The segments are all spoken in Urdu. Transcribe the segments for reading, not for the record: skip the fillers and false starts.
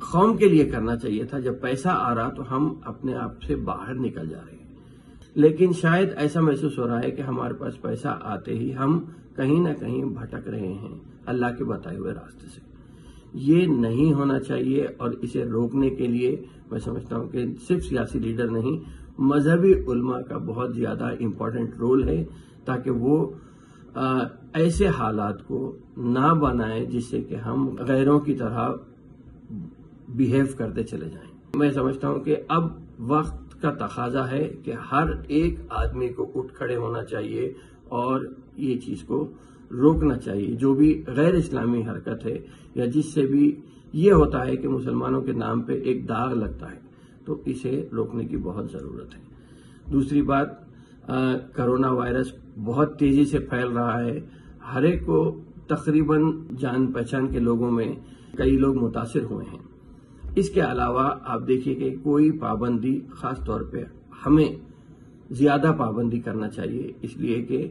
قوم کے لیے کرنا چاہیے تھا. جب پیسہ آ رہا تو ہم اپنے آپ سے باہر نکل جا رہے ہیں. لیکن شاید ایسا محسوس ہو رہا ہے کہ ہمارے پاس پیسہ آتے ہی ہم کہیں نہ کہیں بھٹک رہے ہیں اللہ کے بتائے ہوئے راستے سے. یہ نہیں ہونا چاہیے اور اسے روکنے کے لیے میں سمجھتا ہوں کہ صرف سیاسی لیڈر نہیں، مذہبی علماء کا بہت زیادہ امپورٹنٹ رول ہے تاکہ وہ ایسے حالات کو نہ بنائیں جس سے کہ ہم غیروں کی طرح بیہیو کرتے چلے جائیں. میں سمجھتا ہوں کہ اب وقت کا تقاضا ہے کہ ہر ایک آدمی کو اٹھ کھڑے ہونا چاہیے اور یہ چیز کو روکنا چاہیے. جو بھی غیر اسلامی حرکت ہے یا جس سے بھی یہ ہوتا ہے کہ مسلمانوں کے نام پہ ایک داغ لگتا ہے تو اسے روکنے کی بہت ضرورت ہے. دوسری بات، کرونا وائرس بہت تیزی سے پھیل رہا ہے. ہر ایک کو تقریباً جان پہچان کے لوگوں میں کئی لوگ متاثر ہوئے ہیں. اس کے علاوہ آپ دیکھیے کہ کوئی پابندی، خاص طور پہ ہمیں زیادہ پابندی کرنا چاہیے، اس لیے کہ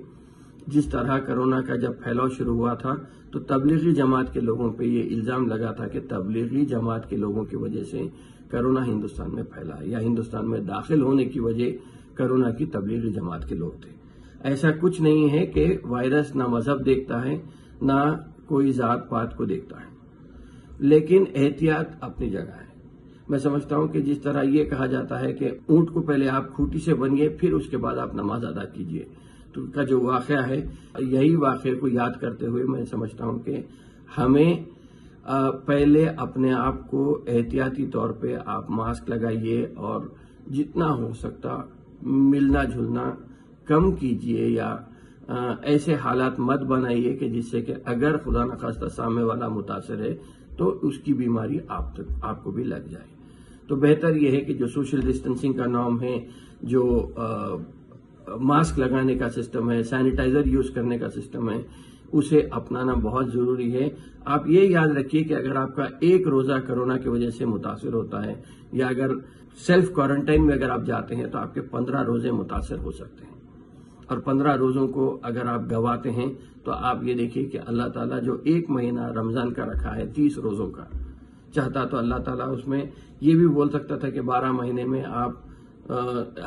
جس طرح کرونا کا جب پھیلاؤ شروع ہوا تھا تو تبلیغی جماعت کے لوگوں پہ یہ الزام لگا تھا کہ تبلیغی جماعت کے لوگوں کی وجہ سے کرونا ہندوستان میں پھیلا یا ہندوستان میں داخل ہونے کی وجہ کرونا کی تبلیغی جماعت کے لوگ تھے. ایسا کچھ نہیں ہے کہ وائرس نہ مذہب دیکھتا ہے نہ کوئی ذات پات کو دیکھتا ہے، لیکن احتیاط اپنی جگہ ہے. میں سمجھتا ہوں کہ جس طرح یہ کہا جاتا ہے کہ اونٹ کو پہلے آپ کھوٹی سے بنیے پھر اس کے بعد آپ نماز ادا کیجیے، تو کا جو واقعہ ہے یہی واقعے کو یاد کرتے ہوئے میں سمجھتا ہوں کہ ہمیں پہلے اپنے آپ کو احتیاطی طور پہ آپ ماسک لگائیے اور جتنا ہو سکتا ملنا جلنا کم کیجیے یا ایسے حالات مت بنائیے کہ جس سے کہ اگر خدا نخواستہ سامنے والا متاثر ہے تو اس کی بیماری آپ کو بھی لگ جائے. تو بہتر یہ ہے کہ جو سوشل ڈسٹینسنگ کا نام ہے، جو ماسک لگانے کا سسٹم ہے، سینیٹائزر یوز کرنے کا سسٹم ہے، اسے اپنانا بہت ضروری ہے. آپ یہ یاد رکھیے کہ اگر آپ کا ایک روزہ کرونا کی وجہ سے متاثر ہوتا ہے یا اگر سیلف کوارنٹائن میں اگر آپ جاتے ہیں تو آپ کے 15 روزے متاثر ہو سکتے ہیں. اور 15 روزوں کو اگر آپ گواتے ہیں تو آپ یہ دیکھیے کہ اللہ تعالیٰ جو ایک مہینہ رمضان کا رکھا ہے 30 روزوں کا، چاہتا تو اللہ تعالیٰ اس میں یہ بھی بول سکتا تھا کہ 12 مہینے میں آپ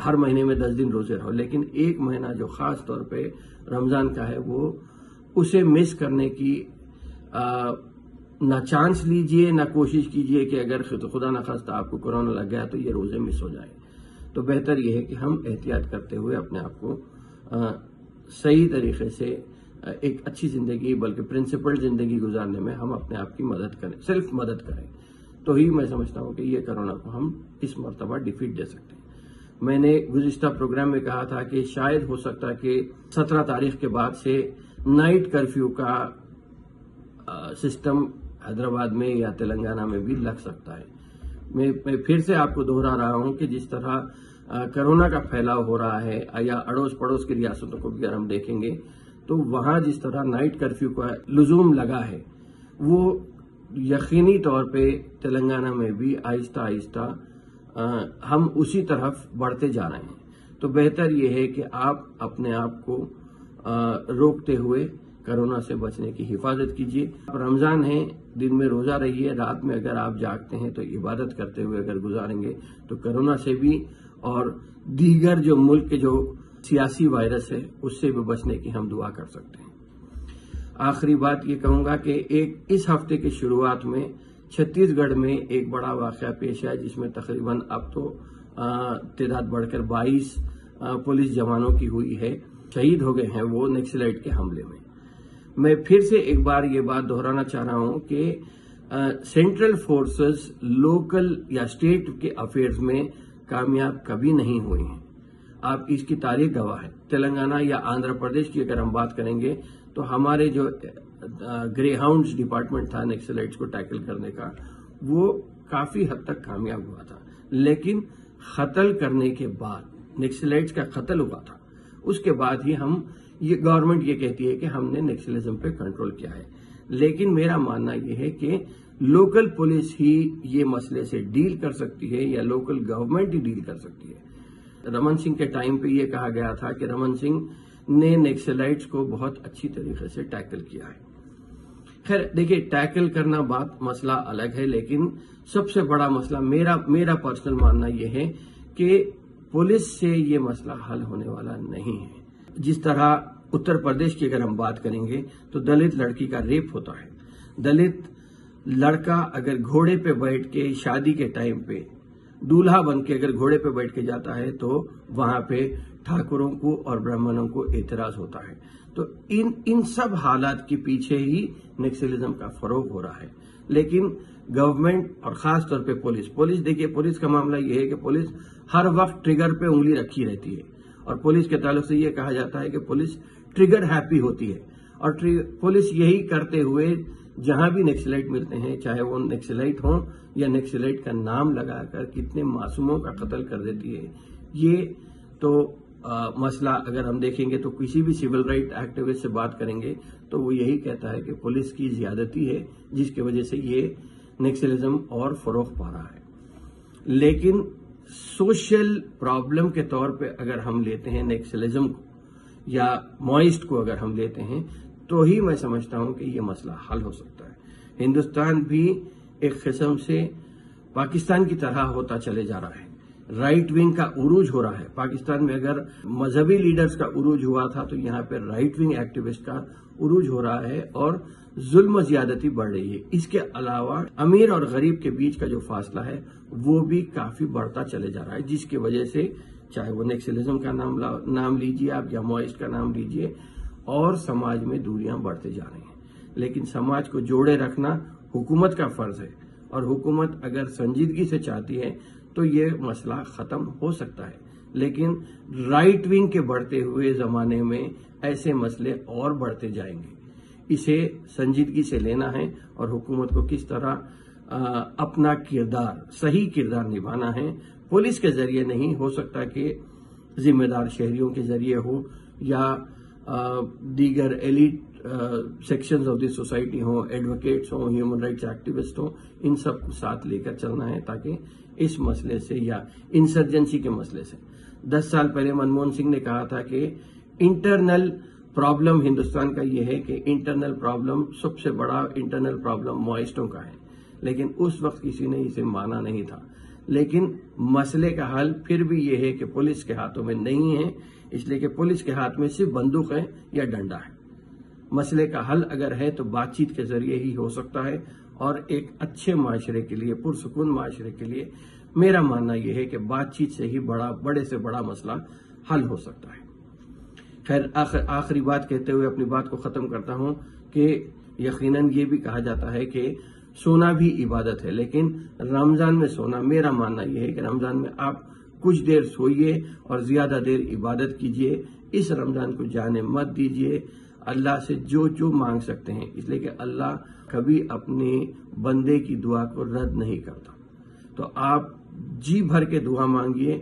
ہر مہینے میں 10 دن روزے رہو، لیکن ایک مہینہ جو خاص طور پہ رمضان کا ہے وہ اسے مس کرنے کی نہ چانس لیجئے نہ کوشش کیجئے کہ اگر خدا نخواستہ آپ کو کورونا لگ گیا تو یہ روزے مس ہو جائے. تو بہتر یہ ہے کہ ہم احتیاط کرتے ہوئے اپنے آپ کو صحیح طریقے سے ایک اچھی زندگی بلکہ پرنسپل زندگی گزارنے میں ہم اپنے آپ کی مدد کریں، سیلف مدد کریں، تو ہی میں سمجھتا ہوں کہ یہ کرونا کو ہم اس مرتبہ ڈیفیٹ دے سکتے ہیں. میں نے گزشتہ پروگرام میں کہا تھا کہ شاید ہو سکتا کہ 17 تاریخ کے بعد سے نائٹ کرفیو کا سسٹم حیدرآباد میں یا تلنگانہ میں بھی لگ سکتا ہے. میں پھر سے آپ کو دہرا رہا ہوں کہ جس طرح کرونا کا پھیلاؤ ہو رہا ہے یا اڑوس پڑوس کی ریاستوں کو بھی اگر ہم دیکھیں گے تو وہاں جس طرح نائٹ کرفیو کا لزوم لگا ہے وہ یقینی طور پہ تلنگانہ میں بھی آہستہ آہستہ ہم اسی طرف بڑھتے جا رہے ہیں. تو بہتر یہ ہے کہ آپ اپنے آپ کو روکتے ہوئے کرونا سے بچنے کی حفاظت کیجیے. رمضان ہے، دن میں روزہ رہیے، رات میں اگر آپ جاگتے ہیں تو عبادت کرتے ہوئے اگر گزاریں گے تو کرونا سے بھی اور دیگر جو ملک کے جو سیاسی وائرس ہے اس سے بھی بچنے کی ہم دعا کر سکتے ہیں. آخری بات یہ کہوں گا کہ اس ہفتے کی شروعات میں چھتیس گڑھ میں ایک بڑا واقعہ پیش آیا جس میں تقریباً اب تو تعداد بڑھ کر 22 پولیس جوانوں کی ہوئی ہے، شہید ہو گئے ہیں وہ نیکسلائٹ کے حملے میں. میں پھر سے ایک بار یہ بات دہرانا چاہ رہا ہوں کہ سینٹرل فورسز لوکل یا اسٹیٹ کے افیئرز میں کامیاب کبھی نہیں ہوئی ہیں. آپ اس کی تاریخ گواہ ہے. تلنگانہ یا آندھرا پردیش کی اگر ہم بات کریں گے تو ہمارے جو گرے ہاؤنڈز ڈپارٹمنٹ تھا نیکسلائٹس کو ٹیکل کرنے کا وہ کافی حد تک کامیاب ہوا تھا، لیکن قتل کرنے کے بعد نیکسلائٹس کا قتل ہوا تھا اس کے بعد ہی یہ گورنمنٹ یہ کہتی ہے کہ ہم نے نیکسلزم پہ کنٹرول کیا ہے. لیکن میرا ماننا یہ ہے کہ لوکل پولیس ہی یہ مسئلے سے ڈیل کر سکتی ہے یا لوکل گورنمنٹ ہی ڈیل کر سکتی ہے. رمن سنگھ کے ٹائم پہ یہ کہا گیا تھا کہ رمن سنگھ نے نیکسلائٹس کو بہت اچھی طریقے سے ٹیکل کیا ہے. خیر دیکھیے، ٹیکل کرنا مسئلہ الگ ہے، لیکن سب سے بڑا مسئلہ میرا پرسنل ماننا یہ ہے کہ پولیس سے یہ مسئلہ حل ہونے والا نہیں ہے۔ جس طرح اتر پردیش کی اگر ہم بات کریں گے تو دلت لڑکی کا ریپ ہوتا ہے، دلت لڑکا اگر گھوڑے پہ بیٹھ کے شادی کے ٹائم پہ دولہا بن کے اگر گھوڑے پہ بیٹھ کے جاتا ہے تو وہاں پہ ٹھاکروں کو اور برہمنوں کو اعتراض ہوتا ہے۔ تو ان سب حالات کے پیچھے ہی نیکسلزم کا فروغ ہو رہا ہے، لیکن گورنمنٹ اور خاص طور پہ پولیس دیکھیے، پولیس کا معاملہ یہ ہے کہ پولیس ہر وقت ٹریگر پہ انگلی رکھی رہتی ہے، اور پولیس کے تعلق سے یہ کہا جاتا ہے کہ پولیس ٹریگر ہیپی ہوتی ہے، اور پولیس یہی کرتے ہوئے جہاں بھی نیکسلائٹ ملتے ہیں، چاہے وہ نیکسلائٹ ہوں یا نیکسلائٹ کا نام لگا کر کتنے معصوموں کا قتل کر دیتی ہے۔ یہ تو مسئلہ اگر ہم دیکھیں گے تو کسی بھی سول رائٹ ایکٹیوسٹ سے بات کریں گے تو وہ یہی کہتا ہے کہ پولیس کی زیادتی ہے، جس کی وجہ سے یہ نیکسلزم اور فروغ پا رہا ہے۔ لیکن سوشل پرابلم کے طور پہ اگر ہم لیتے ہیں نیکسلزم کو یا مائسٹ کو اگر ہم لیتے ہیں تو ہی میں سمجھتا ہوں کہ یہ مسئلہ حل ہو سکتا ہے۔ ہندوستان بھی ایک قسم سے پاکستان کی طرح ہوتا چلے جا رہا ہے، رائٹ ونگ کا عروج ہو رہا ہے۔ پاکستان میں اگر مذہبی لیڈرز کا عروج ہوا تھا تو یہاں پہ رائٹ ونگ ایکٹیوسٹ کا عروج ہو رہا ہے اور ظلم و زیادتی بڑھ رہی ہے۔ اس کے علاوہ امیر اور غریب کے بیچ کا جو فاصلہ ہے وہ بھی کافی بڑھتا چلے جا رہا ہے، جس کی وجہ سے چاہے وہ نیکسلزم کا نام لیجیے آپ یا مائسٹ کا نام لیجیے، اور سماج میں دوریاں بڑھتے جا رہی ہیں۔ لیکن سماج کو جوڑے رکھنا حکومت کا فرض ہے، اور حکومت اگر سنجیدگی سے چاہتی ہے تو یہ مسئلہ ختم ہو سکتا ہے۔ لیکن رائٹ ونگ کے بڑھتے ہوئے زمانے میں ایسے مسئلے اور بڑھتے جائیں گے، اسے سنجیدگی سے لینا ہے، اور حکومت کو کس طرح اپنا صحیح کردار نبھانا ہے۔ پولیس کے ذریعے نہیں ہو سکتا کہ ذمہ دار شہریوں کے ذریعے ہو یا دیگر elite sections of the society ہوں، ایڈوکیٹس ہوں، ہیومن رائٹس ایکٹیوسٹ ہوں، ان سب کو ساتھ لے کر چلنا ہے تاکہ اس مسئلے سے یا انسرجنسی کے مسئلے سے 10 سال پہلے منموہن سنگھ نے کہا تھا کہ انٹرنل پرابلم ہندوستان کا یہ ہے کہ انٹرنل پرابلم سب سے بڑا انٹرنل پرابلم مائسٹوں کا ہے، لیکن اس وقت کسی نے اسے مانا نہیں تھا۔ لیکن مسئلے کا حل پھر بھی یہ ہے کہ پولیس کے ہاتھوں میں نہیں ہے، اس لیے کہ پولیس کے ہاتھ میں صرف بندوق ہے یا ڈنڈا ہے۔ مسئلے کا حل اگر ہے تو بات چیت کے ذریعے ہی ہو سکتا ہے، اور ایک اچھے معاشرے کے لیے، پرسکون معاشرے کے لیے میرا ماننا یہ ہے کہ بات چیت سے ہی بڑے سے بڑا مسئلہ حل ہو سکتا ہے۔ خیر آخری بات کہتے ہوئے اپنی بات کو ختم کرتا ہوں کہ یقیناً یہ بھی کہا جاتا ہے کہ سونا بھی عبادت ہے، لیکن رمضان میں سونا، میرا ماننا یہ ہے کہ رمضان میں آپ کچھ دیر سوئیے اور زیادہ دیر عبادت کیجیے۔ اس رمضان کو جانے مت دیجیے، اللہ سے جو مانگ سکتے ہیں، اس لیے کہ اللہ کبھی اپنے بندے کی دعا کو رد نہیں کرتا۔ تو آپ جی بھر کے دعا مانگیے،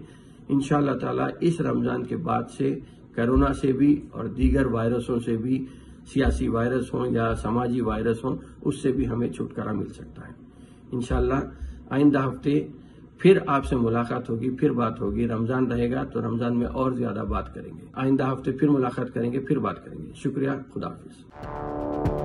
انشاءاللہ تعالی اس رمضان کے بعد سے کرونا سے بھی اور دیگر وائرسوں سے بھی، سیاسی وائرس ہوں یا سماجی وائرس ہوں، اس سے بھی ہمیں چھٹکارا مل سکتا ہے۔ انشاءاللہ آئندہ ہفتے پھر آپ سے ملاقات ہوگی، پھر بات ہوگی۔ رمضان رہے گا تو رمضان میں اور زیادہ بات کریں گے، آئندہ ہفتے پھر ملاقات کریں گے، پھر بات کریں گے۔ شکریہ، خدا حافظ۔